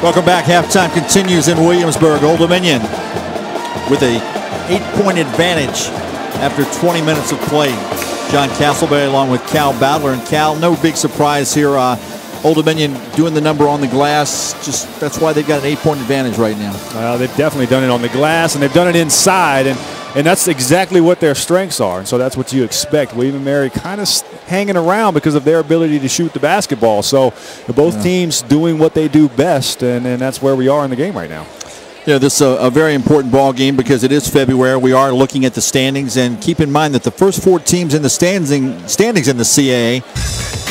Welcome back. Halftime continues in Williamsburg. Old Dominion with a 8-point advantage after 20 minutes of play. John Castleberry along with Cal Badler. And Cal, no big surprise here. Old Dominion doing the number on the glass. Just that's why they've got an 8-point advantage right now. Well, they've definitely done it on the glass, and they've done it inside. And that's exactly what their strengths are. And so that's what you expect. William and Mary kind of hanging around because of their ability to shoot the basketball. So both teams doing what they do best, and that's where we are in the game right now. Yeah, this is a very important ball game because it is February. We are looking at the standings, and keep in mind that the first 4 teams in the standings in the CAA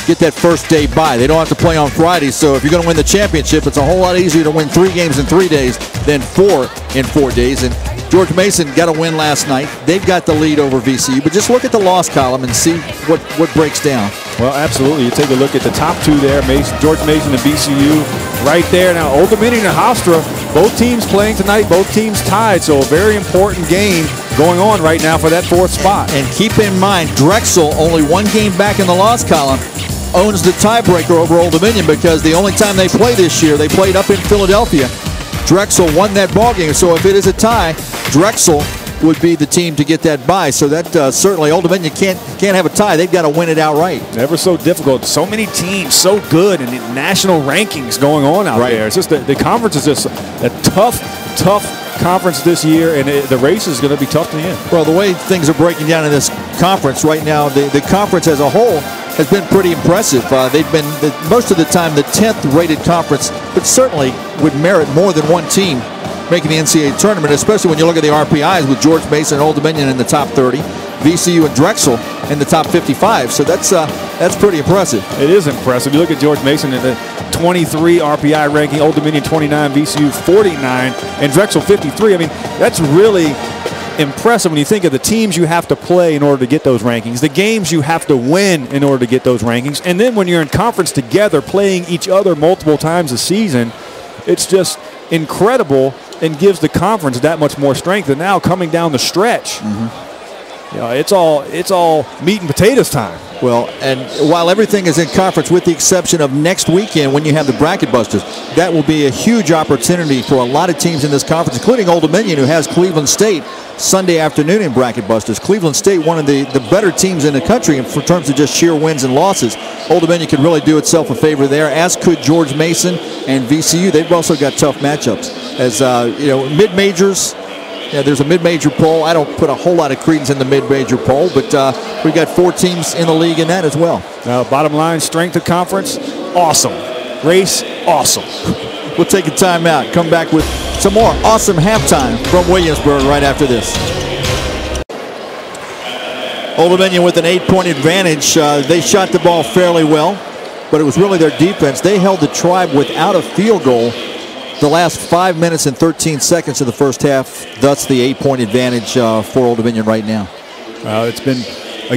get that first day bye. They don't have to play on Friday, so if you're going to win the championship, it's a whole lot easier to win 3 games in 3 days than 4 in 4 days. And George Mason got a win last night. They've got the lead over VCU, but just look at the loss column and see what breaks down. Well, absolutely. You take a look at the top 2 there, George Mason and VCU right there. Now, Old Dominion and Hofstra, both teams playing tonight, both teams tied, so a very important game going on right now for that 4th spot. And keep in mind, Drexel, only 1 game back in the loss column, owns the tiebreaker over Old Dominion because the only time they played this year, they played up in Philadelphia. Drexel won that ball game, so if it is a tie, Drexel would be the team to get that bye. So that certainly Old Dominion can't have a tie. They've got to win it outright. Never so difficult. So many teams, so good, and the national rankings going on out there. It's just the conference is just a tough conference this year, and the race is going to be tough to the end. Well, the way things are breaking down in this conference right now, the conference as a whole has been pretty impressive. They've been most of the time the 10th rated conference, but certainly would merit more than 1 team making the NCAA tournament, especially when you look at the RPIs with George Mason and Old Dominion in the top 30, VCU and Drexel in the top 55. So that's pretty impressive. It is impressive. You look at George Mason in the 23 RPI ranking, Old Dominion 29, VCU 49, and Drexel 53. I mean, that's really impressive when you think of the teams you have to play in order to get those rankings, the games you have to win in order to get those rankings, and then when you're in conference together playing each other multiple times a season, it's just incredible and gives the conference that much more strength. And now coming down the stretch, you know, it's all meat and potatoes time. Well, and while everything is in conference with the exception of next weekend when you have the Bracket Busters, that will be a huge opportunity for a lot of teams in this conference, including Old Dominion, who has Cleveland State Sunday afternoon in Bracket Busters. Cleveland State, one of the better teams in the country in terms of just sheer wins and losses. Old Dominion could really do itself a favor there, as could George Mason and VCU. They've also got tough matchups. As you know, mid-majors. Yeah, there's a mid-major poll. I don't put a whole lot of credence in the mid-major poll, but we've got 4 teams in the league in that as well. Bottom line, strength of conference, awesome. Race, awesome. We'll take a timeout. Come back with some more awesome halftime from Williamsburg right after this. Old Dominion with an 8-point advantage. They shot the ball fairly well, but it was really their defense. They held the Tribe without a field goal the last 5 minutes and 13 seconds of the first half, thus the 8-point advantage for Old Dominion right now. It's been a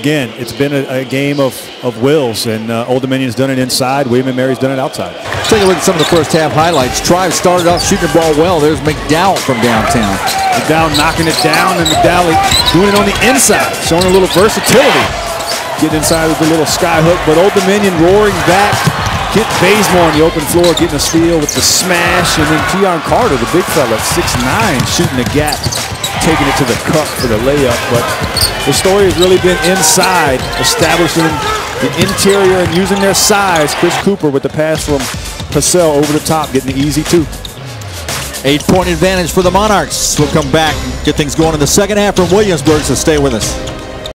game of wills, and Old Dominion's done it inside. William and Mary's done it outside. Let's take a look at some of the first half highlights. Tribe started off shooting the ball well. There's McDowell from downtown. McDowell knocking it down, and McDowell doing it on the inside, showing a little versatility. Getting inside with a little sky hook, but Old Dominion roaring back. Get Bazemore on the open floor, getting a steal with the smash, and then Keon Carter, the big fella, 6'9", shooting the gap, taking it to the cup for the layup. But the story has really been inside, establishing the interior and using their size. Chris Cooper with the pass from Purcell over the top, getting the easy 2. 8-point advantage for the Monarchs. We'll come back and get things going in the second half from Williamsburg, so stay with us.